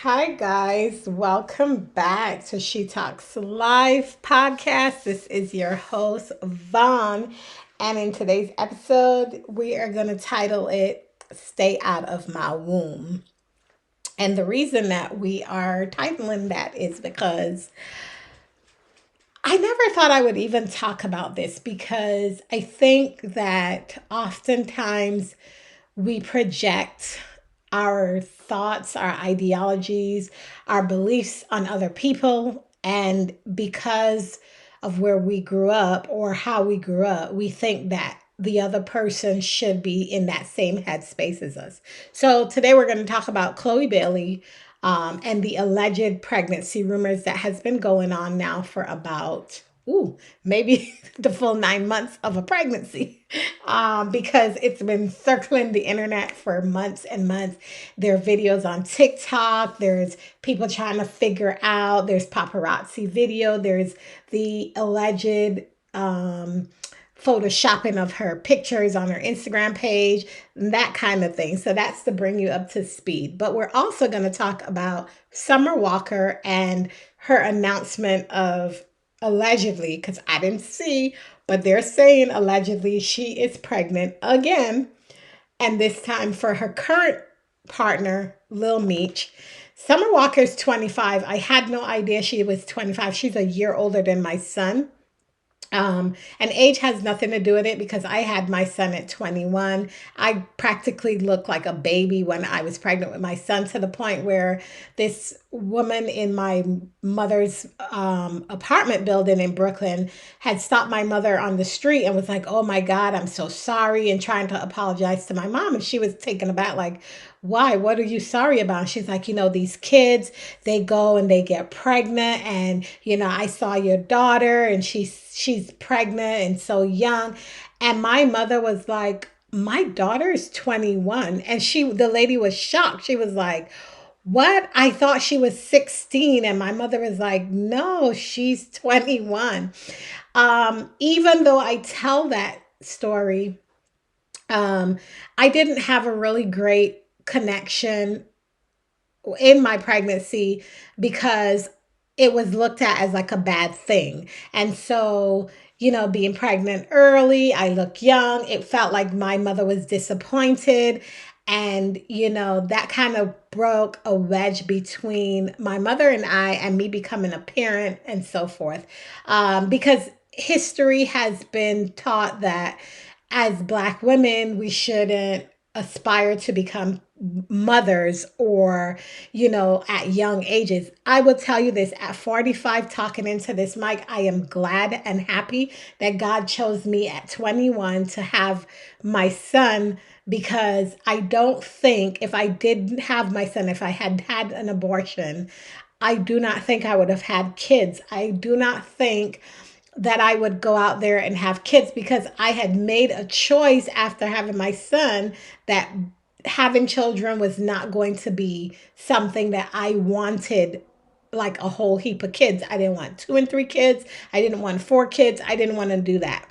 Hi, guys. Welcome back to Shetalkslife Podcast. This is your host, Vaughn. And in today's episode, we are going to title it Stay Out of My Womb. And the reason that we are titling that is because I never thought I would even talk about this because I think that oftentimes we project our thoughts, our ideologies, our beliefs on other people. And because of where we grew up or how we grew up, we think that the other person should be in that same headspace as us. So today we're going to talk about Chloe Bailey and the alleged pregnancy rumors that has been going on now for about maybe the full 9 months of a pregnancy, because it's been circling the internet for months and months. There are videos on TikTok. There's people trying to figure out. There's paparazzi video. There's the alleged photoshopping of her pictures on her Instagram page, that kind of thing. So that's to bring you up to speed. But we're also going to talk about Summer Walker and her announcement of allegedly, because I didn't see, but they're saying allegedly she is pregnant again. And this time for her current partner, Lil Meech. Summer Walker's 25. I had no idea she was 25. She's a year older than my son. And age has nothing to do with it because I had my son at 21. I practically looked like a baby when I was pregnant with my son, to the point where this woman in my mother's apartment building in Brooklyn had stopped my mother on the street and was like, "Oh my God, I'm so sorry," and trying to apologize to my mom. And she was taken aback, like, "Why? What are you sorry about?" She's like, "These kids, they go and they get pregnant, and I saw your daughter and she's pregnant and so young." And my mother was like, "My daughter is 21." And the lady was shocked. She was like, "What? I thought she was 16." And my mother was like, "No, she's 21." Even though I tell that story, I didn't have a really great connection in my pregnancy because it was looked at as like a bad thing. And so, being pregnant early, I look young. It felt like my mother was disappointed. And, that kind of broke a wedge between my mother and I, and me becoming a parent and so forth. Because history has been taught that as Black women, we shouldn't aspire to become mothers or, at young ages. I will tell you this, at 45, talking into this mic, I am glad and happy that God chose me at 21 to have my son, because I don't think if I didn't have my son, if I had had an abortion, I do not think I would have had kids. I do not think that I would go out there and have kids, because I had made a choice after having my son that having children was not going to be something that I wanted, like a whole heap of kids. I didn't want two and three kids. I didn't want four kids. I didn't want to do that.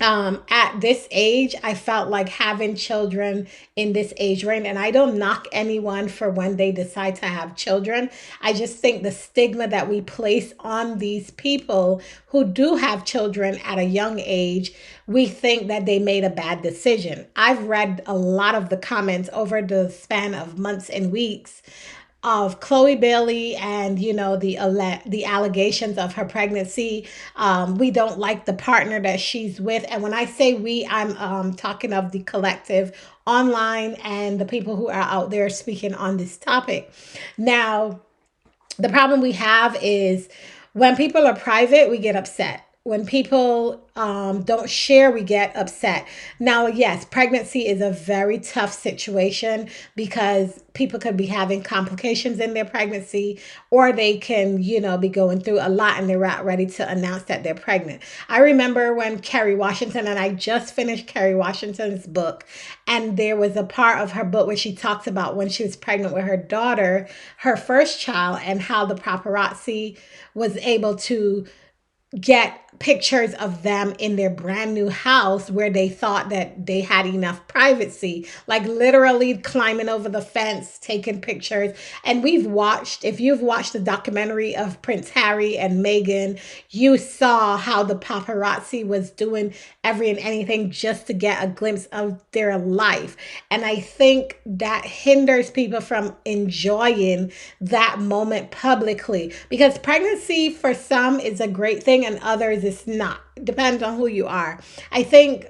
At this age, I felt like having children in this age range, and I don't knock anyone for when they decide to have children. I just think the stigma that we place on these people who do have children at a young age, we think that they made a bad decision. I've read a lot of the comments over the span of months and weeks of Chloe Bailey and the allegations of her pregnancy. We don't like the partner that she's with, and when I say we, I'm talking of the collective online and the people who are out there speaking on this topic. Now, the problem we have is when people are private, we get upset. When people don't share, we get upset. Now, yes, pregnancy is a very tough situation because people could be having complications in their pregnancy, or they can, be going through a lot and they're not ready to announce that they're pregnant. I remember when Kerry Washington, and I just finished Kerry Washington's book, and there was a part of her book where she talks about when she was pregnant with her daughter, her first child, and how the paparazzi was able to get pictures of them in their brand new house where they thought that they had enough privacy, like literally climbing over the fence, taking pictures. And we've watched, if you've watched the documentary of Prince Harry and Meghan, you saw how the paparazzi was doing every and anything just to get a glimpse of their life. And I think that hinders people from enjoying that moment publicly, because pregnancy for some is a great thing and others it's not. Depends on who you are. I think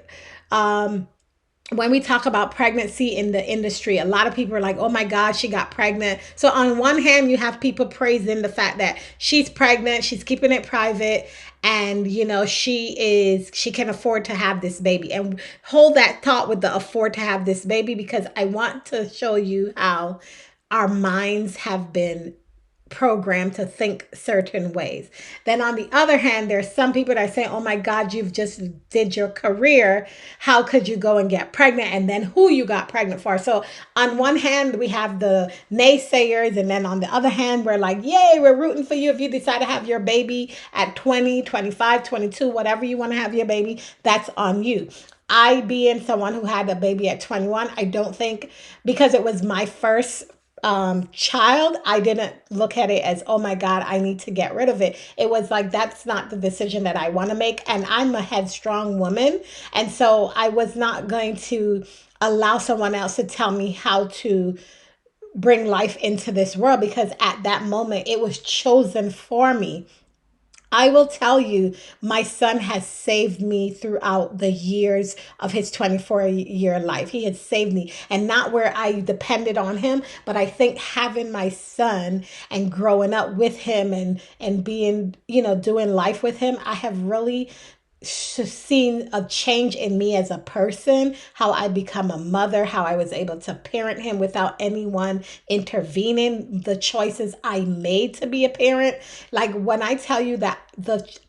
when we talk about pregnancy in the industry, a lot of people are like, oh my God, she got pregnant. So on one hand, you have people praising the fact that she's pregnant, she's keeping it private, and she can afford to have this baby. And hold that thought with the afford to have this baby, because I want to show you how our minds have been programmed to think certain ways. Then on the other hand, there's some people that are saying, oh my God, you've just did your career. How could you go and get pregnant? And then who you got pregnant for? So on one hand, we have the naysayers. And then on the other hand, we're like, yay, we're rooting for you. If you decide to have your baby at 20, 25, 22, whatever you want to have your baby, that's on you. I, being someone who had a baby at 21, I don't think, because it was my first child, I didn't look at it as, oh my God, I need to get rid of it. It was like, that's not the decision that I want to make. And I'm a headstrong woman. And so I was not going to allow someone else to tell me how to bring life into this world, because at that moment it was chosen for me. I will tell you, my son has saved me throughout the years of his 24-year life. He has saved me, and not where I depended on him, but I think having my son and growing up with him and being, doing life with him, I have really seen a change in me as a person, how I become a mother, how I was able to parent him without anyone intervening, the choices I made to be a parent. Like when I tell you that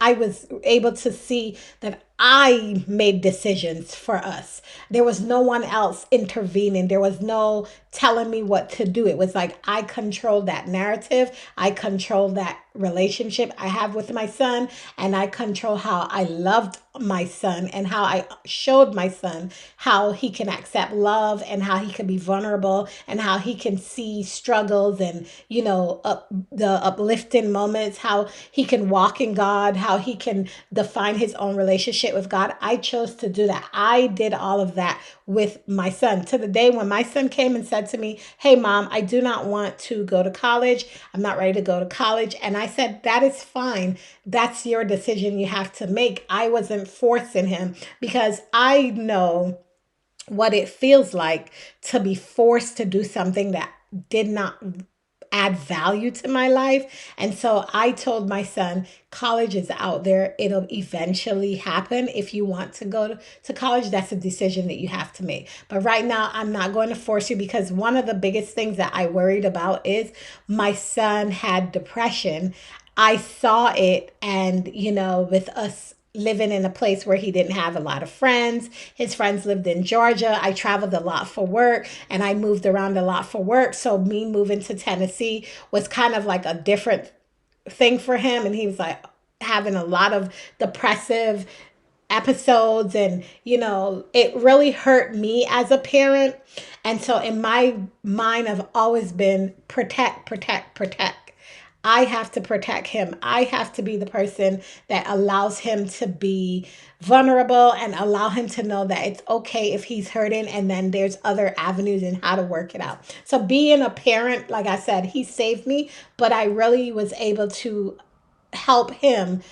I was able to see that I made decisions for us. There was no one else intervening. There was no telling me what to do. It was like I controlled that narrative. I controlled that relationship I have with my son, and I control how I loved my son and how I showed my son how he can accept love and how he can be vulnerable and how he can see struggles and the uplifting moments, how he can walk in God, how he can define his own relationship with God. I chose to do that. I did all of that with my son, to the day when my son came and said to me, hey mom, I do not want to go to college. I'm not ready to go to college. And I said, that is fine. That's your decision you have to make. I wasn't forcing him, because I know what it feels like to be forced to do something that did not add value to my life. And so I told my son, college is out there. It'll eventually happen. If you want to go to college, that's a decision that you have to make. But right now, I'm not going to force you, because one of the biggest things that I worried about is my son had depression. I saw it, and, with us living in a place where he didn't have a lot of friends. His friends lived in Georgia. I traveled a lot for work, and I moved around a lot for work. So me moving to Tennessee was kind of like a different thing for him. And he was like having a lot of depressive episodes, and it really hurt me as a parent. And so in my mind, I've always been protect, protect, protect. I have to protect him. I have to be the person that allows him to be vulnerable and allow him to know that it's okay if he's hurting, and then there's other avenues in how to work it out. So being a parent, like I said, he saved me, but I really was able to help him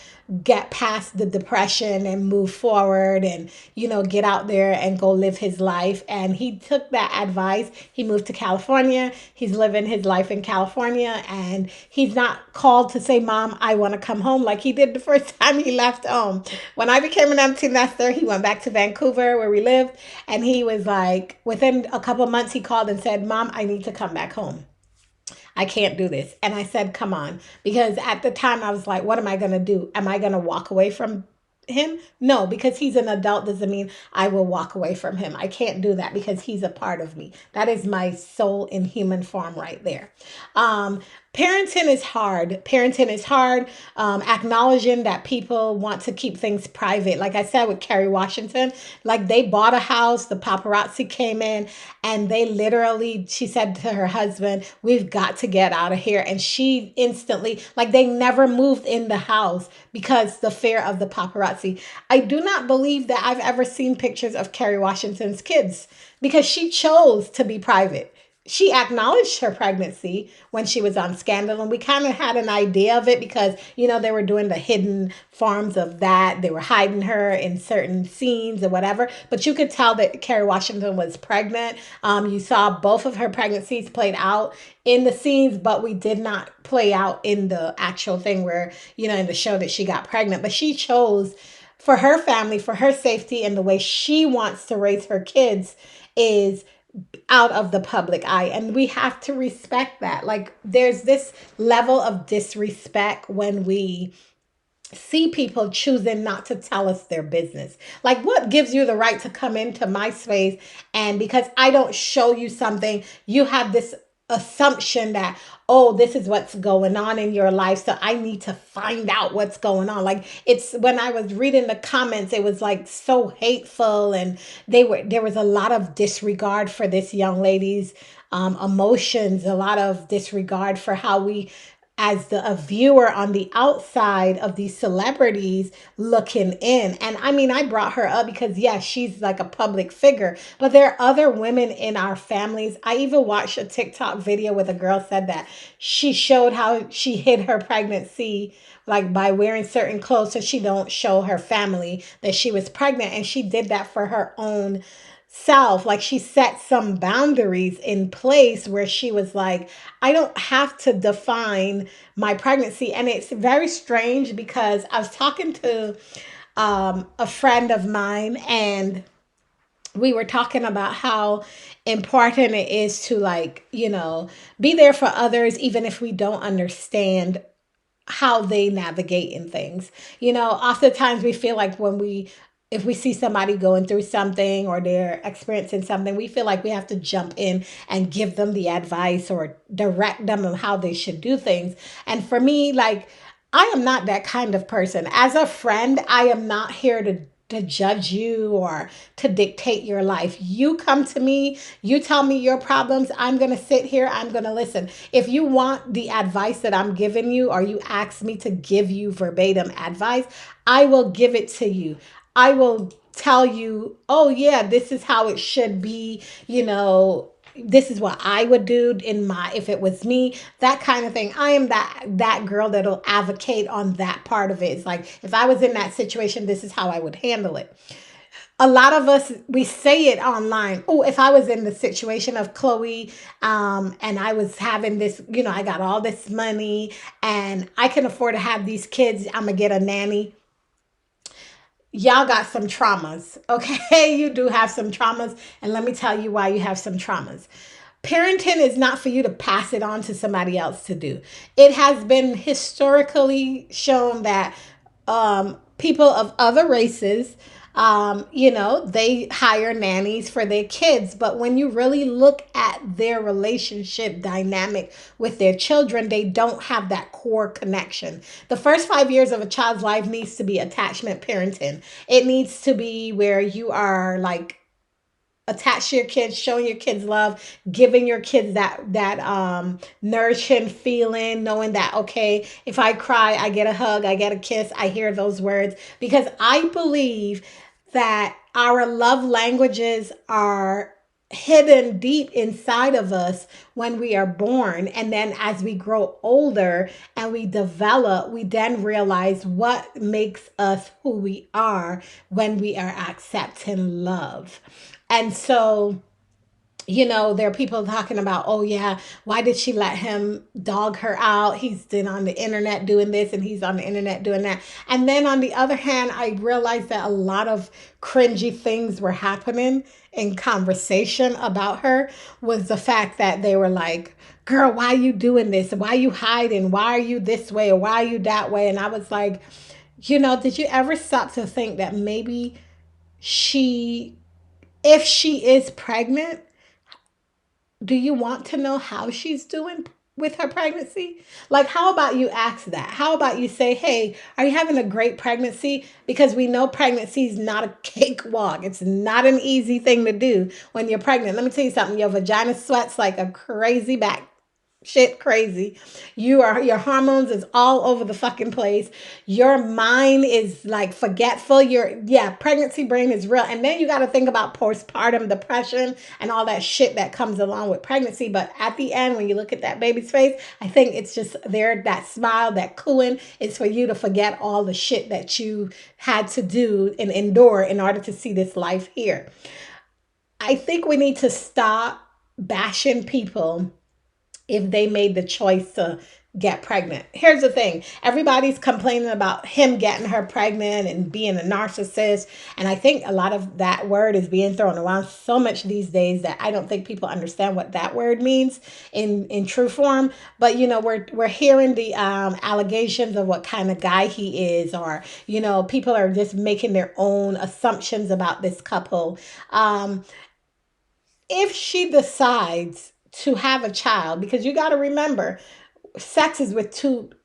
get past the depression and move forward and, get out there and go live his life. And he took that advice. He moved to California. He's living his life in California, and he's not called to say, Mom, I want to come home, like he did the first time he left home. When I became an empty nester, he went back to Vancouver where we lived. And he was like, within a couple months, he called and said, Mom, I need to come back home. I can't do this. And I said, come on. Because at the time I was like, what am I going to do? Am I going to walk away from him? No, because he's an adult doesn't mean I will walk away from him. I can't do that, because he's a part of me. That is my soul in human form right there. Parenting is hard. Parenting is hard. Acknowledging that people want to keep things private. Like I said with Kerry Washington, like they bought a house, the paparazzi came in, and they literally, she said to her husband, "We've got to get out of here." And she instantly, like they never moved in the house because the fear of the paparazzi. I do not believe that I've ever seen pictures of Kerry Washington's kids because she chose to be private. She acknowledged her pregnancy when she was on Scandal, and we kind of had an idea of it because they were doing the hidden forms of that. They were hiding her in certain scenes or whatever, but you could tell that Kerry Washington was pregnant. You saw both of her pregnancies played out in the scenes, but we did not play out in the actual thing where in the show that she got pregnant. But she chose for her family, for her safety, and the way she wants to raise her kids is out of the public eye, and we have to respect that. Like there's this level of disrespect when we see people choosing not to tell us their business. Like, what gives you the right to come into my space, and because I don't show you something, you have this assumption that, oh, this is what's going on in your life, so I need to find out what's going on. Like, it's when I was reading the comments, it was like so hateful, and there was a lot of disregard for this young lady's emotions, a lot of disregard for how we, as a viewer on the outside of these celebrities looking in. And I mean, I brought her up because, yes, she's like a public figure, but there are other women in our families. I even watched a TikTok video where the girl said that she showed how she hid her pregnancy, like by wearing certain clothes so she don't show her family that she was pregnant. And she did that for her own self. Like she set some boundaries in place where she was like, I don't have to define my pregnancy. And it's very strange because I was talking to a friend of mine, and we were talking about how important it is to, like, be there for others even if we don't understand how they navigate in things. Oftentimes we feel like if we see somebody going through something or they're experiencing something, we feel like we have to jump in and give them the advice or direct them on how they should do things. And for me, like, I am not that kind of person. As a friend, I am not here to judge you or to dictate your life. You come to me, you tell me your problems, I'm going to sit here, I'm going to listen. If you want the advice that I'm giving you, or you ask me to give you verbatim advice, I will give it to you. I will tell you, oh yeah, this is how it should be, this is what I would do if it was me, that kind of thing. I am that girl that'll advocate on that part of it. It's like, if I was in that situation, this is how I would handle it. A lot of us, we say it online. Oh, if I was in the situation of Chloe, and I was having this, I got all this money and I can afford to have these kids, I'm gonna get a nanny. Y'all got some traumas, okay? You do have some traumas, and let me tell you why you have some traumas. Parenting is not for you to pass it on to somebody else to do. It has been historically shown that people of other races, they hire nannies for their kids. But when you really look at their relationship dynamic with their children, they don't have that core connection. The first 5 years of a child's life needs to be attachment parenting. It needs to be where you are like attached to your kids, showing your kids love, giving your kids that nourishing feeling, knowing that, okay, if I cry, I get a hug, I get a kiss, I hear those words. Because I believe that our love languages are hidden deep inside of us when we are born, and then as we grow older and we develop, we then realize what makes us who we are when we are accepting love. And so, there are people talking about, oh yeah, why did she let him dog her out? He's been on the internet doing this and he's on the internet doing that. And then on the other hand, I realized that a lot of cringy things were happening in conversation about her. Was the fact that they were like, girl, why are you doing this? Why are you hiding? Why are you this way? Or why are you that way? And I was like, did you ever stop to think that maybe she, if she is pregnant, do you want to know how she's doing? with her pregnancy? Like, how about you ask that? How about you say, hey, are you having a great pregnancy? Because we know pregnancy is not a cakewalk. It's not an easy thing to do when you're pregnant. Let me tell you something. Your vagina sweats like a crazy back shit crazy. Your hormones is all over the fucking place. Your mind is like forgetful. Pregnancy brain is real. And then you got to think about postpartum depression and all that shit that comes along with pregnancy. But at the end, when you look at that baby's face, I think it's just there, that smile, that cooing is for you to forget all the shit that you had to do and endure in order to see this life here. I think we need to stop bashing people if they made the choice to get pregnant. Here's the thing. Everybody's complaining about him getting her pregnant and being a narcissist. And I think a lot of that word is being thrown around so much these days that I don't think people understand what that word means in true form. But we're hearing the allegations of what kind of guy he is, or people are just making their own assumptions about this couple. If she decides to have a child, because you got to remember, sex is with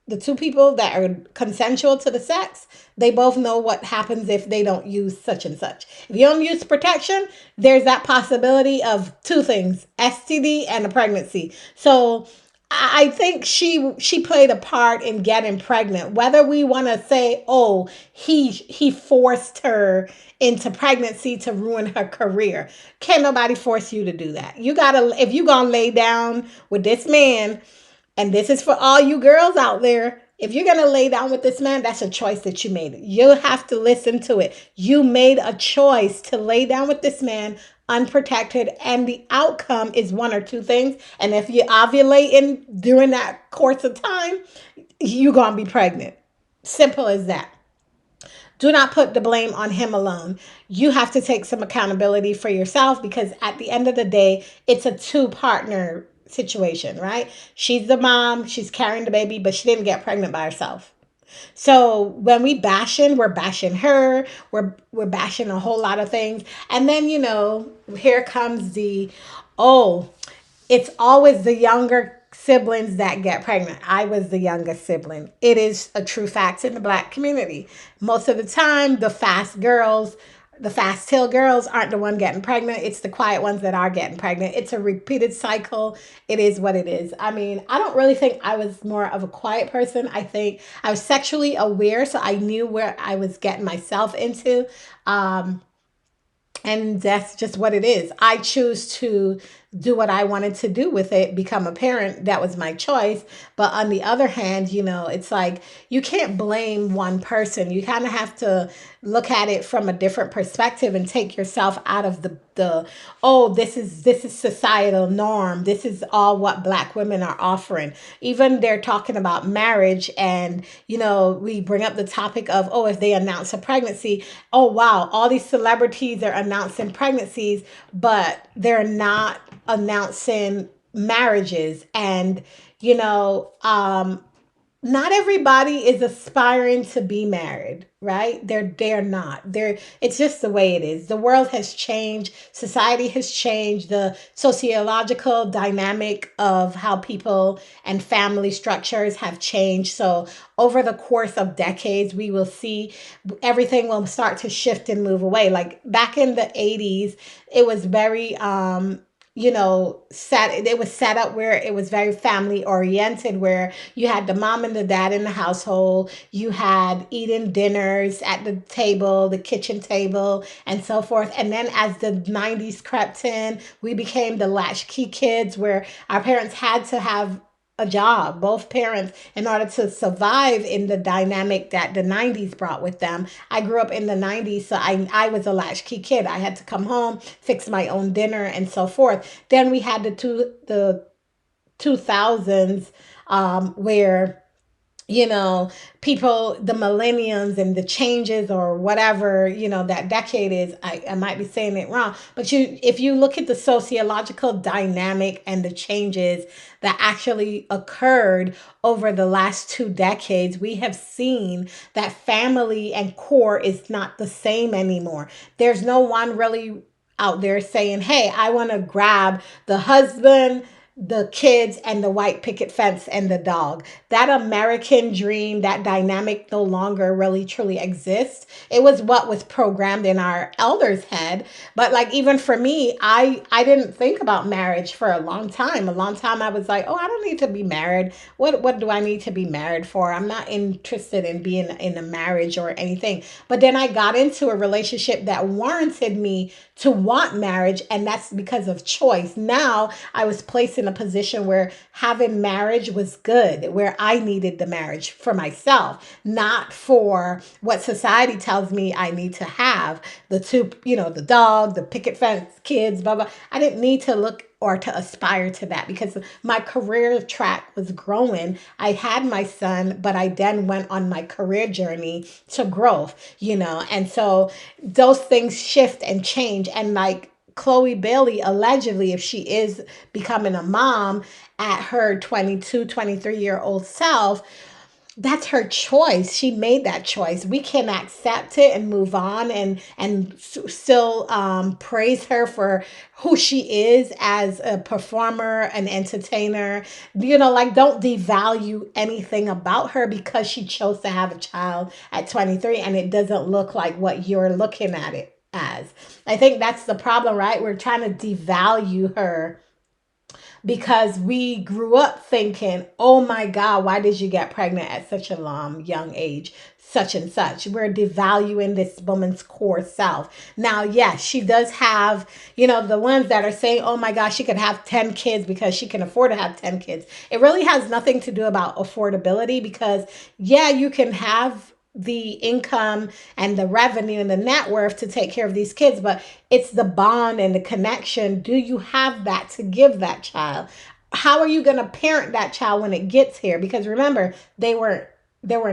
the two people that are consensual to the sex. They both know what happens if they don't use such and such. If you don't use protection, there's that possibility of two things: STD and a pregnancy. So I think she played a part in getting pregnant. Whether we want to say, oh, he forced her into pregnancy to ruin her career. Can't nobody force you to do that. You gotta, if you gonna lay down with this man, and this is for all you girls out there, if you're going to lay down with this man, that's a choice that you made. You have to listen to it. You made a choice to lay down with this man unprotected, and the outcome is one or two things. And if you ovulate during that course of time, you're going to be pregnant. Simple as that. Do not put the blame on him alone. You have to take some accountability for yourself, because at the end of the day, it's a two-partner situation, right? She's the mom, she's carrying the baby, but she didn't get pregnant by herself. So when we're bashing her, we're bashing a whole lot of things. And then, here comes oh, it's always the younger siblings that get pregnant. I was the youngest sibling. It is a true fact in the Black community. Most of the time, the fast tail girls aren't the one getting pregnant. It's the quiet ones that are getting pregnant. It's a repeated cycle. It is what it is. I mean, I don't really think I was more of a quiet person. I think I was sexually aware, so I knew where I was getting myself into. And that's just what it is. I choose to do what I wanted to do with it, become a parent. That was my choice. But on the other hand, it's like you can't blame one person. You kind of have to look at it from a different perspective and take yourself out of this is societal norm. This is all what Black women are offering. Even they're talking about marriage, and we bring up the topic of, oh, if they announce a pregnancy, oh wow, all these celebrities are announcing pregnancies, but they're not announcing marriages. And not everybody is aspiring to be married, right? They're not. It's just the way it is. The world has changed, society has changed, the sociological dynamic of how people and family structures have changed. So over the course of decades, we will see everything will start to shift and move away. Like back in the 80s, it was very it was set up where it was very family oriented, where you had the mom and the dad in the household. You had eating dinners at the table, the kitchen table, and so forth. And then as the 90s crept in, we became the latchkey kids, where our parents had to have a job, both parents, in order to survive in the dynamic that the 90s brought with them. I grew up in the 90s, so I was a latchkey kid. I had to come home, fix my own dinner, and so forth. Then we had the 2000s, where people, the millenniums and the changes, or whatever, that decade is, I might be saying it wrong, but if you look at the sociological dynamic and the changes that actually occurred over the last 2 decades, we have seen that family and core is not the same anymore. There's no one really out there saying, hey, I want to grab the husband, the kids and the white picket fence and the dog. That American dream, that dynamic no longer really truly exists. It was what was programmed in our elders' head. But like even for me, I didn't think about marriage for a long time. A long time I was like, oh, I don't need to be married. What do I need to be married for? I'm not interested in being in a marriage or anything. But then I got into a relationship that warranted me to want marriage, and that's because of choice. Now I was placed in a position where having marriage was good, where I needed the marriage for myself, not for what society tells me I need to have. The two, the dog, the picket fence, kids, blah, blah. I didn't need to look or to aspire to that because my career track was growing. I had my son, but I then went on my career journey to growth. And so those things shift and change. And like Chloe Bailey, allegedly, if she is becoming a mom at her 22, 23-year-old self, that's her choice. She made that choice. We can accept it and move on and still praise her for who she is as a performer, an entertainer. Like don't devalue anything about her because she chose to have a child at 23 and it doesn't look like what you're looking at it as. I think that's the problem, right? We're trying to devalue her because we grew up thinking, oh my God, why did you get pregnant at such a young age? Such and such. We're devaluing this woman's core self. Now, yes, she does have, the ones that are saying, oh my gosh, she could have 10 kids because she can afford to have 10 kids. It really has nothing to do about affordability because, yeah, you can have the income and the revenue and the net worth to take care of these kids, but it's the bond and the connection. Do you have that to give that child? How are you going to parent that child when it gets here? Because remember, they were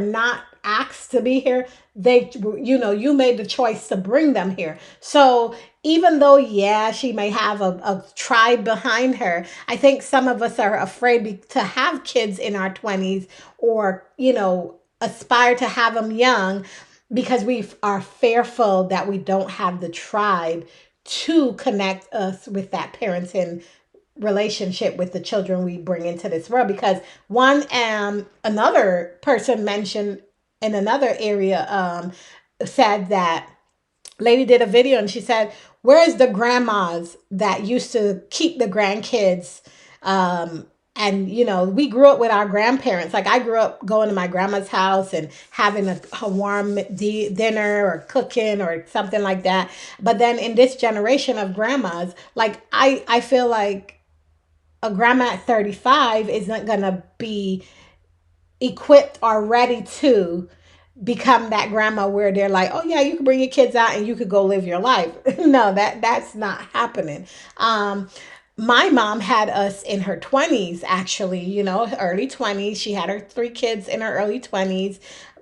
not asked to be here. You made the choice to bring them here. So even though, yeah, she may have a tribe behind her, I think some of us are afraid to have kids in our 20s or, aspire to have them young because we are fearful that we don't have the tribe to connect us with that parenting relationship with the children we bring into this world. Because another person mentioned in another area said that lady did a video and she said, where's the grandmas that used to keep the grandkids? And we grew up with our grandparents. Like I grew up going to my grandma's house and having a warm dinner or cooking or something like that. But then in this generation of grandmas, like I feel like a grandma at 35 isn't gonna be equipped or ready to become that grandma where they're like, oh yeah, you can bring your kids out and you could go live your life. No, that's not happening. My mom had us in her 20s, actually, early 20s. She had her 3 kids in her early 20s,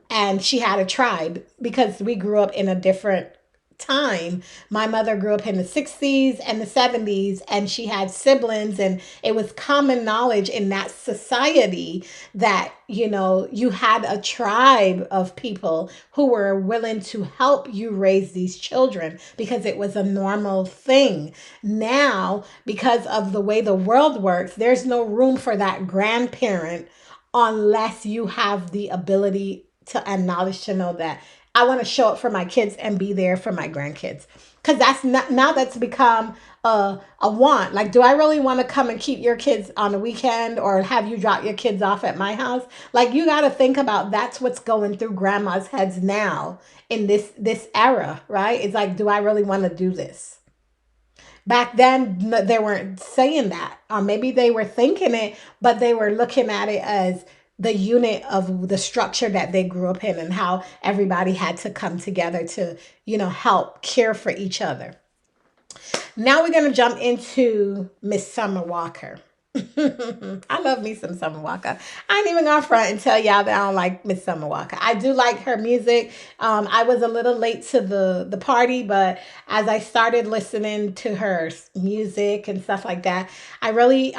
and she had a tribe because we grew up in a different time. My mother grew up in the 60s and the 70s, and she had siblings, and it was common knowledge in that society that, you had a tribe of people who were willing to help you raise these children because it was a normal thing. Now, because of the way the world works, there's no room for that grandparent unless you have the ability to and knowledge to know that I want to show up for my kids and be there for my grandkids. Because that's not, now that's become a want. Like, do I really want to come and keep your kids on the weekend or have you drop your kids off at my house? Like, you got to think about that's what's going through grandma's heads now in this era, right? It's like, do I really want to do this? Back then, they weren't saying that, or maybe they were thinking it, but they were looking at it as the unit of the structure that they grew up in and how everybody had to come together to, help care for each other. Now we're going to jump into Miss Summer Walker. I love me some Summer Walker. I ain't even gonna front and tell y'all that I don't like Miss Summer Walker. I do like her music. I was a little late to the party, but as I started listening to her music and stuff like that, I really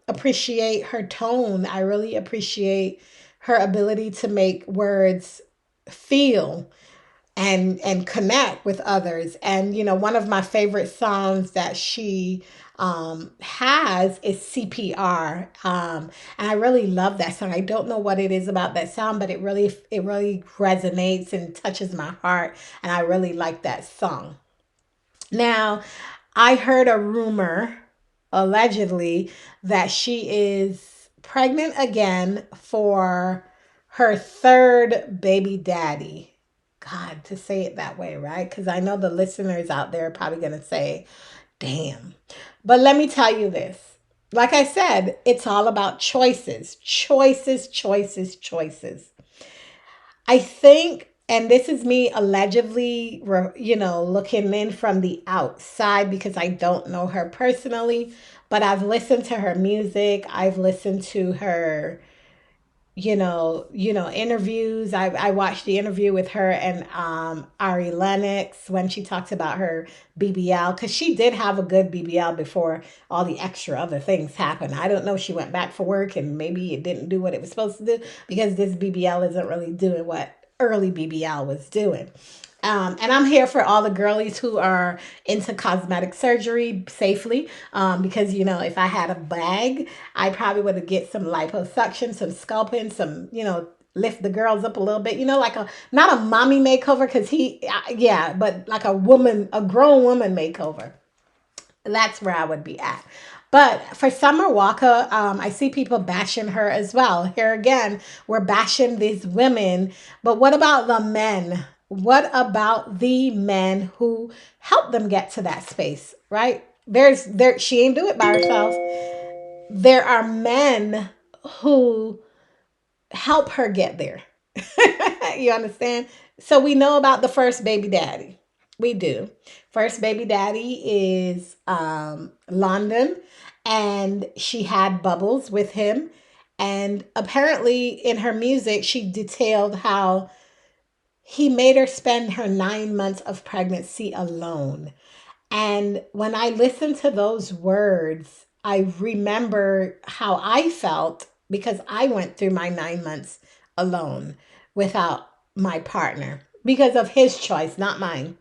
appreciate her tone. I really appreciate her ability to make words feel and connect with others. And one of my favorite songs that she has is CPR. And I really love that song. I don't know what it is about that song, but it really resonates and touches my heart. And I really like that song. Now, I heard a rumor, allegedly, that she is pregnant again for her third baby daddy. God, to say it that way, right? Because I know the listeners out there are probably going to say, damn. But let me tell you this. Like I said, it's all about choices, choices, choices, choices. I think, and this is me allegedly, looking in from the outside because I don't know her personally, but I've listened to her music. I've listened to her, interviews. I watched the interview with her and Ari Lennox when she talked about her BBL, because she did have a good BBL before all the extra other things happened. I don't know. She went back for work and maybe it didn't do what it was supposed to do, because this BBL isn't really doing what early BBL was doing. And I'm here for all the girlies who are into cosmetic surgery safely. Because, if I had a bag, I probably would get some liposuction, some sculpting, some, lift the girls up a little bit, like not a mommy makeover, because yeah, but like a grown woman makeover. That's where I would be at. But for Summer Walker, I see people bashing her as well. Here again, we're bashing these women. But what about the men? What about the men who help them get to that space, right? She ain't do it by herself. There are men who help her get there. You understand? So we know about the first baby daddy. We do. First baby daddy is London, and she had Bubbles with him. And apparently, in her music, she detailed how he made her spend her 9 months of pregnancy alone. And when I listen to those words, I remember how I felt because I went through my 9 months alone without my partner because of his choice, not mine.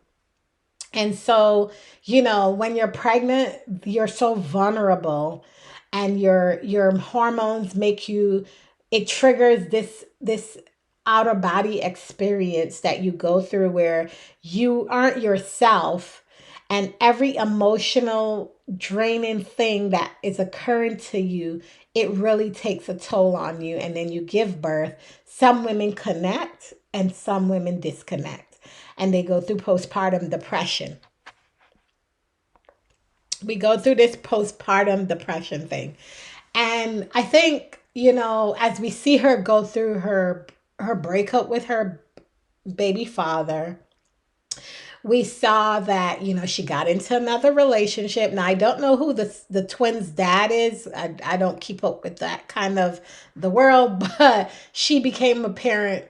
And so, when you're pregnant, you're so vulnerable, and your hormones make you, it triggers this outer body experience that you go through where you aren't yourself, and every emotional draining thing that is occurring to you, it really takes a toll on you, and then you give birth. Some women connect and some women disconnect, and they go through postpartum depression. We go through this postpartum depression thing. And I think, as we see her go through her breakup with her baby father, we saw that, she got into another relationship. Now I don't know who the twins' dad is. I don't keep up with that kind of the world, but she became a parent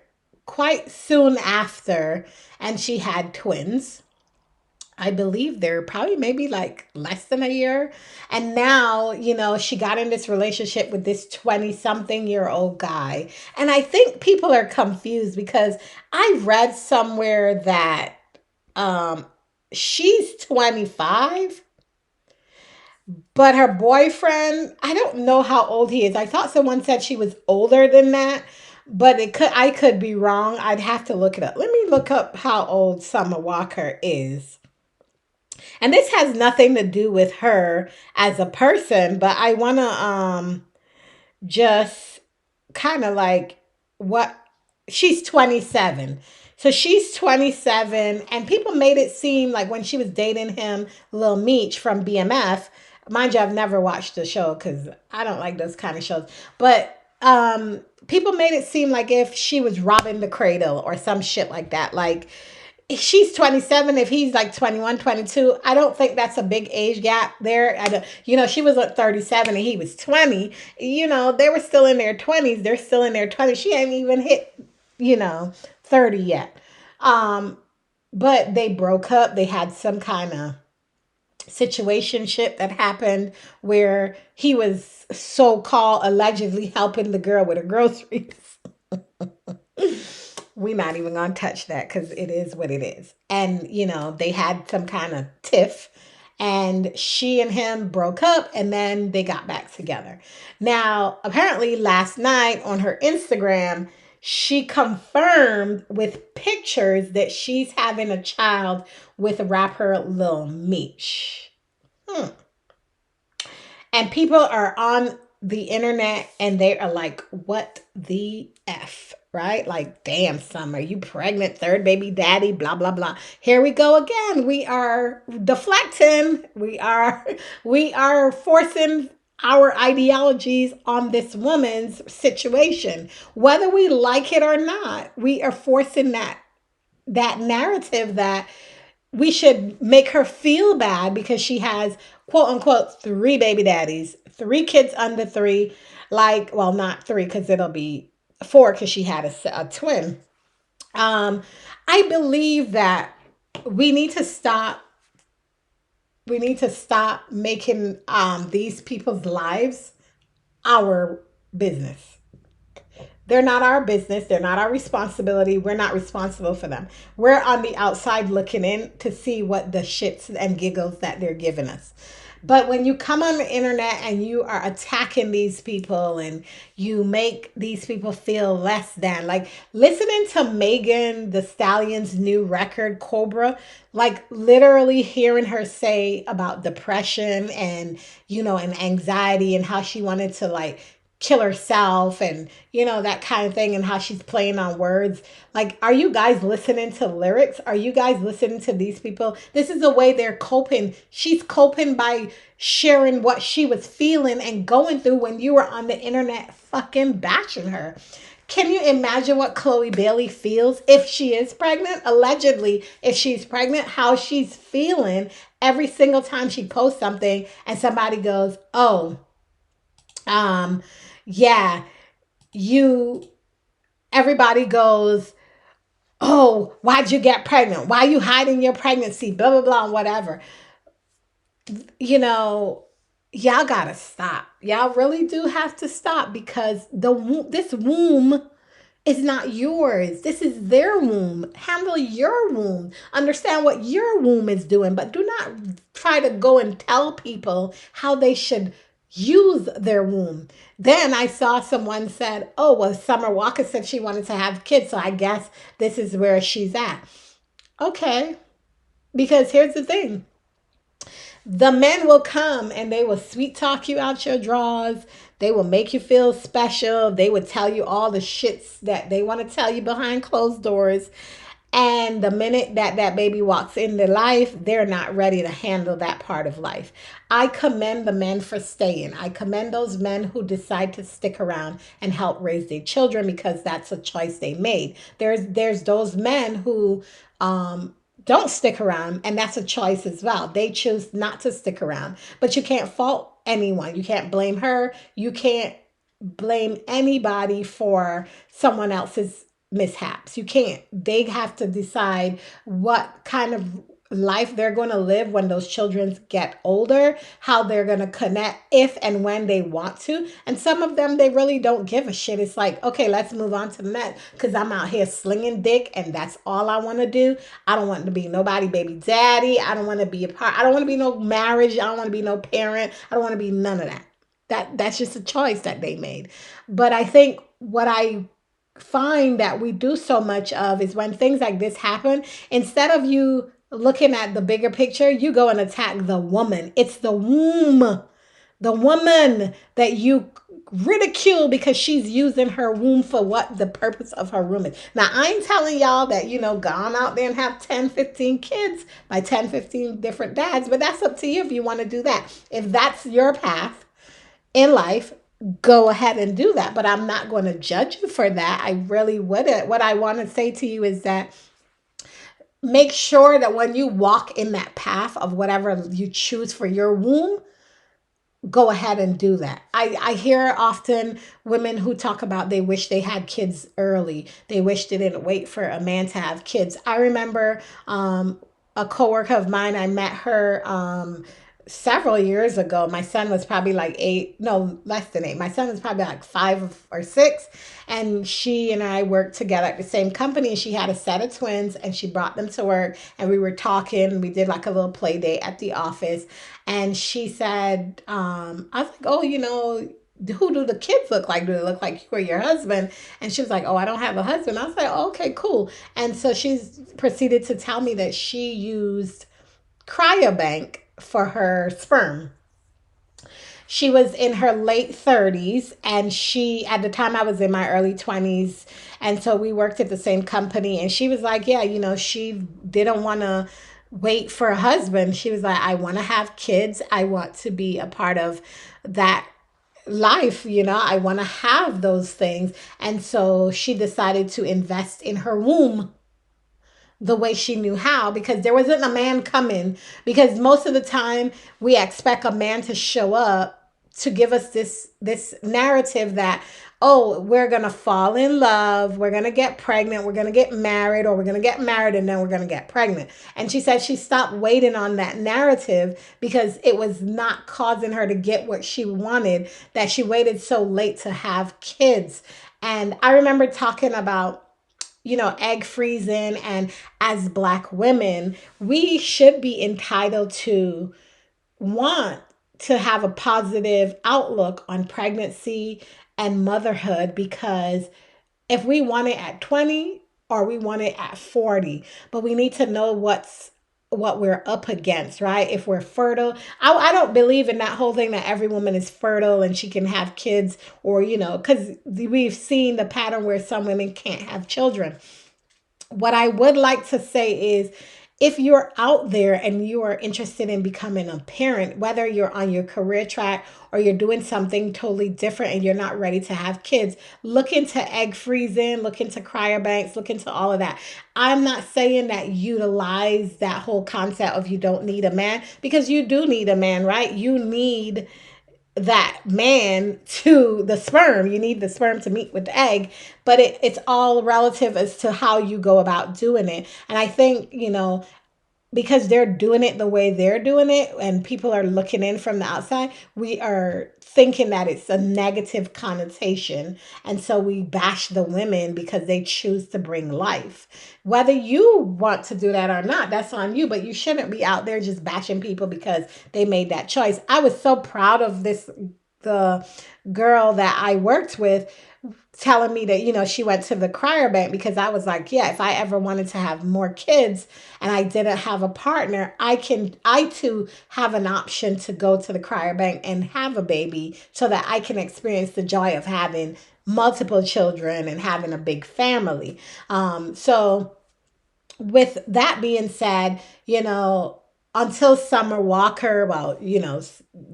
quite soon after, and she had twins. I believe they're probably maybe like less than a year. And now, she got in this relationship with this 20 something year old guy. And I think people are confused because I read somewhere that um, she's 25, but her boyfriend, I don't know how old he is. I thought someone said she was older than that, but I could be wrong. I'd have to look it up. Let me look up how old Summer Walker is. And this has nothing to do with her as a person, but I want to just kind of like what she's 27. So she's 27, and people made it seem like when she was dating him, Lil Meech from BMF. Mind you, I've never watched the show because I don't like those kind of shows. But people made it seem like if she was robbing the cradle or some shit like that. Like, she's 27, if he's like 21, 22. I don't think that's a big age gap there. I don't, she was like 37 and he was 20. They were still in their 20s. They're still in their 20s. She ain't even hit, 30 yet. But they broke up. They had some kind of situationship that happened where he was so-called allegedly helping the girl with her groceries. we're not even gonna touch that because it is what it is. And they had some kind of tiff, and she and him broke up, and then they got back together. Now, apparently, last night on her Instagram, she confirmed with pictures that she's having a child with rapper Lil Meech. Hmm. And people are on the internet and they are like, what the F? Right? Like, damn, Summer, you pregnant, third baby daddy, blah, blah, blah. Here we go again. We are deflecting. We are forcing our ideologies on this woman's situation. Whether we like it or not, we are forcing that narrative that we should make her feel bad because she has quote unquote three baby daddies, three kids under three. Like, well, not three because it'll be four because she had a twin. Um, I believe that we need to stop. We need to stop making these people's lives our business. They're not our business. They're not our responsibility. We're not responsible for them. We're on the outside looking in to see what the shits and giggles that they're giving us. But when you come on the internet and you are attacking these people and you make these people feel less than, like listening to Megan the Stallion's new record, Cobra, like literally hearing her say about depression and, and anxiety and how she wanted to like kill herself and that kind of thing, and how she's playing on words. Like, are you guys listening to lyrics? Are you guys listening to these people? This is the way they're coping. She's coping by sharing what she was feeling and going through when you were on the internet fucking bashing her. Can you imagine what Chloe Bailey feels if she is pregnant? Allegedly, if she's pregnant, how she's feeling every single time she posts something and somebody goes, oh, yeah, you, everybody goes, oh, why'd you get pregnant? Why are you hiding your pregnancy? Blah, blah, blah, whatever. You know, y'all gotta stop. Y'all really do have to stop because this womb is not yours. This is their womb. Handle your womb. Understand what your womb is doing, but do not try to go and tell people how they should use their womb. Then I saw someone said, oh, well, Summer Walker said she wanted to have kids, so I guess this is where she's at. Okay, because here's the thing. The men will come and they will sweet talk you out your drawers. They will make you feel special. They will tell you all the shits that they want to tell you behind closed doors. And the minute that baby walks into life, they're not ready to handle that part of life. I commend the men for staying. I commend those men who decide to stick around and help raise their children because that's a choice they made. There's those men who don't stick around, and that's a choice as well. They choose not to stick around. But you can't fault anyone. You can't blame her. You can't blame anybody for someone else's mishaps. You can't. They have to decide what kind of life they're going to live when those children get older, how they're going to connect if and when they want to. And some of them, they really don't give a shit. It's like, okay, let's move on to the next because I'm out here slinging dick and that's all I want to do. I don't want to be nobody baby daddy. I don't want to be a part. I don't want to be no marriage. I don't want to be no parent. I don't want to be none of that. That's just a choice that they made. But I think what I find that we do so much of is when things like this happen, instead of you looking at the bigger picture, you go and attack the woman. It's the womb, the woman that you ridicule because she's using her womb for what the purpose of her womb is. Now, I ain't telling y'all that, go on out there and have 10, 15 kids by 10, 15 different dads, but that's up to you if you want to do that. If that's your path in life, go ahead and do that. But I'm not going to judge you for that. I really wouldn't. What I want to say to you is that make sure that when you walk in that path of whatever you choose for your womb, go ahead and do that. I hear often women who talk about they wish they had kids early. They wish they didn't wait for a man to have kids. I remember a coworker of mine, I met her several years ago. My son was probably like 8, no, less than 8. My son was probably like 5 or 6. And she and I worked together at the same company. And she had a set of twins and she brought them to work. And we were talking. We did like a little play date at the office. And she said, I was like, oh, who do the kids look like? Do they look like you or your husband? And she was like, oh, I don't have a husband. I was like, oh, okay, cool. And so she's proceeded to tell me that she used cryobank for her sperm. She was in her late 30s, and at the time I was in my early 20s, and so we worked at the same company. And she was like, yeah, she didn't want to wait for a husband. She was like, I want to have kids. I want to be a part of that life. I want to have those things. And so she decided to invest in her womb the way she knew how, because there wasn't a man coming. Because most of the time we expect a man to show up to give us this narrative that, oh, we're gonna fall in love, we're gonna get pregnant, we're gonna get married, or we're gonna get married and then we're gonna get pregnant. And she said she stopped waiting on that narrative because it was not causing her to get what she wanted, that she waited so late to have kids. And I remember talking about, egg freezing. And as Black women, we should be entitled to want to have a positive outlook on pregnancy and motherhood, because if we want it at 20 or we want it at 40, but we need to know what we're up against, right? If we're fertile, I don't believe in that whole thing that every woman is fertile and she can have kids, or, because we've seen the pattern where some women can't have children. What I would like to say is, if you're out there and you are interested in becoming a parent, whether you're on your career track or you're doing something totally different and you're not ready to have kids, look into egg freezing, look into cryobanks, look into all of that. I'm not saying that utilize that whole concept of you don't need a man, because you do need a man, right? You need that man to the sperm. You need the sperm to meet with the egg, but it's all relative as to how you go about doing it. And I think, because they're doing it the way they're doing it and people are looking in from the outside, we are thinking that it's a negative connotation. And so we bash the women because they choose to bring life. Whether you want to do that or not, that's on you, but you shouldn't be out there just bashing people because they made that choice. I was so proud of the girl that I worked with, telling me that, she went to the cryobank, because I was like, yeah, if I ever wanted to have more kids and I didn't have a partner, I too have an option to go to the cryobank and have a baby, so that I can experience the joy of having multiple children and having a big family. So with that being said, until Summer Walker, well,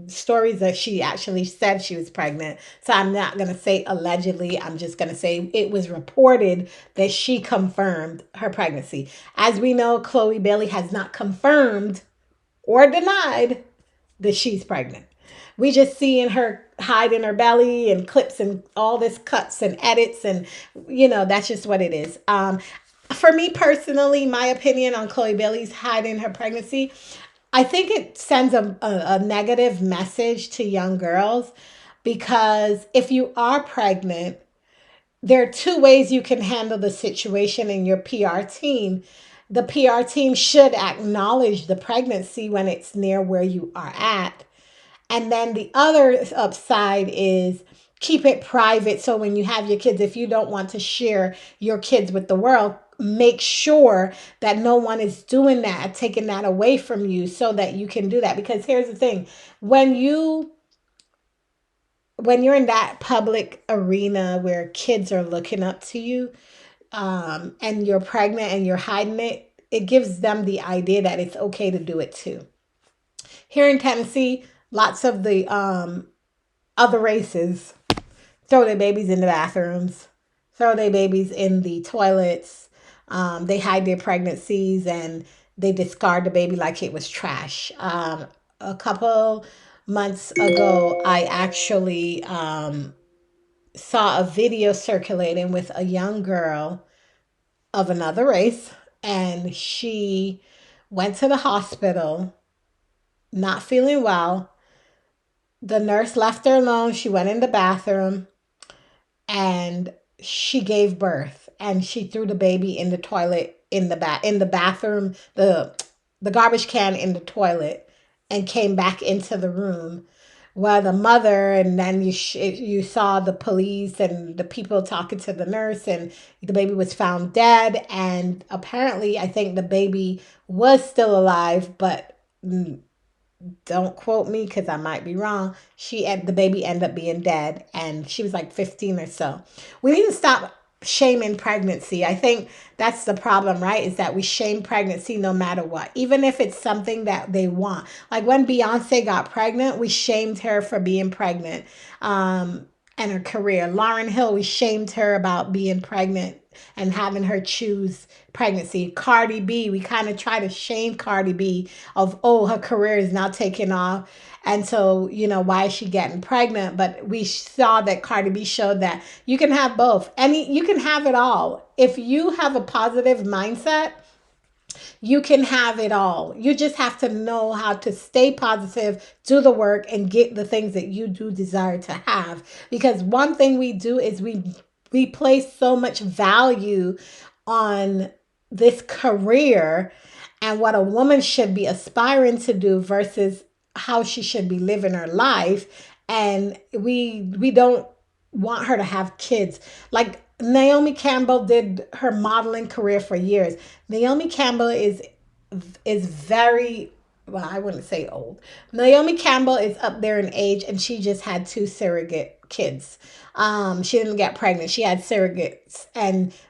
stories that she actually said she was pregnant. So I'm not going to say allegedly. I'm just going to say it was reported that she confirmed her pregnancy. As we know, Chloe Bailey has not confirmed or denied that she's pregnant. We just seeing her hiding her belly and clips and all this cuts and edits, and that's just what it is. For me personally, my opinion on Chloe Bailey's hiding her pregnancy, I think it sends a negative message to young girls, because if you are pregnant, there are two ways you can handle the situation in your PR team. The PR team should acknowledge the pregnancy when it's near where you are at. And then the other upside is keep it private. So when you have your kids, if you don't want to share your kids with the world, make sure that no one is doing that, taking that away from you, so that you can do that. Because here's the thing, when you're in that public arena where kids are looking up to you, and you're pregnant and you're hiding it, it gives them the idea that it's okay to do it too. Here in Tennessee, lots of the other races throw their babies in the bathrooms, throw their babies in the toilets. They hide their pregnancies and they discard the baby like it was trash. A couple months ago, I actually saw a video circulating with a young girl of another race, and she went to the hospital not feeling well. The nurse left her alone. She went in the bathroom and she gave birth, and she threw the baby in the toilet, in the bathroom, the garbage can in the toilet, and came back into the room where the mother, and then you saw the police and the people talking to the nurse, and the baby was found dead. And apparently, I think the baby was still alive, but don't quote me because I might be wrong. The baby ended up being dead, and she was like 15 or so. We need to stop shaming pregnancy. I think that's the problem, right? Is that we shame pregnancy no matter what, even if it's something that they want. Like when Beyonce got pregnant, we shamed her for being pregnant. And her career. Lauryn Hill, we shamed her about being pregnant and having her choose pregnancy. Cardi B, we kind of try to shame Cardi B of, oh, her career is now taking off. And so, why is she getting pregnant? But we saw that Cardi B showed that you can have both. You can have it all. If you have a positive mindset, you can have it all. You just have to know how to stay positive, do the work, and get the things that you do desire to have. Because one thing we do is we place so much value on this career and what a woman should be aspiring to do versus how she should be living her life. And we don't want her to have kids. Like Naomi Campbell did her modeling career for years. Naomi Campbell is very, well, I wouldn't say old. Naomi Campbell is up there in age, and she just had two surrogate kids. She didn't get pregnant. She had surrogates,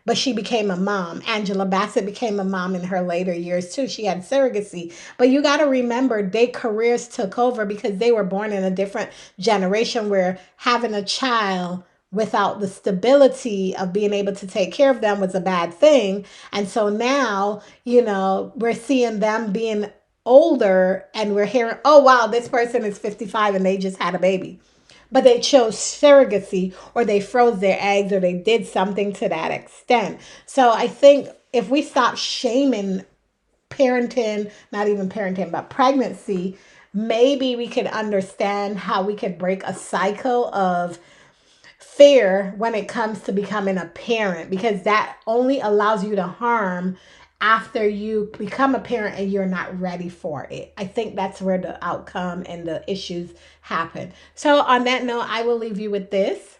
but she became a mom. Angela Bassett became a mom in her later years too. She had surrogacy. But you got to remember, their careers took over because they were born in a different generation where having a child without the stability of being able to take care of them was a bad thing. And so now, we're seeing them being older, and we're hearing, oh, wow, this person is 55 and they just had a baby. But they chose surrogacy, or they froze their eggs, or they did something to that extent. So I think if we stop shaming parenting, not even parenting, but pregnancy, maybe we could understand how we could break a cycle of fear when it comes to becoming a parent, because that only allows you to harm after you become a parent and you're not ready for it. I think that's where the outcome and the issues happen. So on that note, I will leave you with this.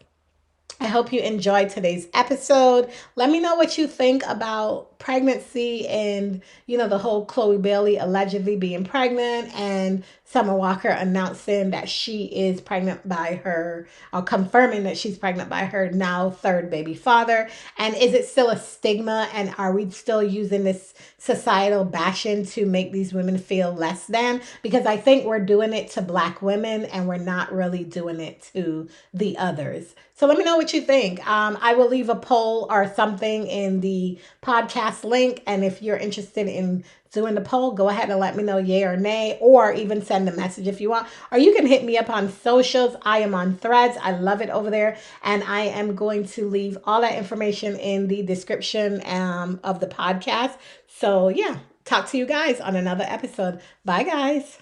I hope you enjoyed today's episode. Let me know what you think about pregnancy and, the whole Chloe Bailey allegedly being pregnant and Summer Walker announcing that she is pregnant by her, or confirming that she's pregnant by her now third baby father. And is it still a stigma? And are we still using this societal bashing to make these women feel less than? Because I think we're doing it to Black women and we're not really doing it to the others. So let me know what you think. I will leave a poll or something in the podcast link. And if you're interested in doing the poll, go ahead and let me know yay or nay, or even send a message if you want. Or you can hit me up on socials. I am on Threads. I love it over there. And I am going to leave all that information in the description of the podcast. So yeah, talk to you guys on another episode. Bye, guys.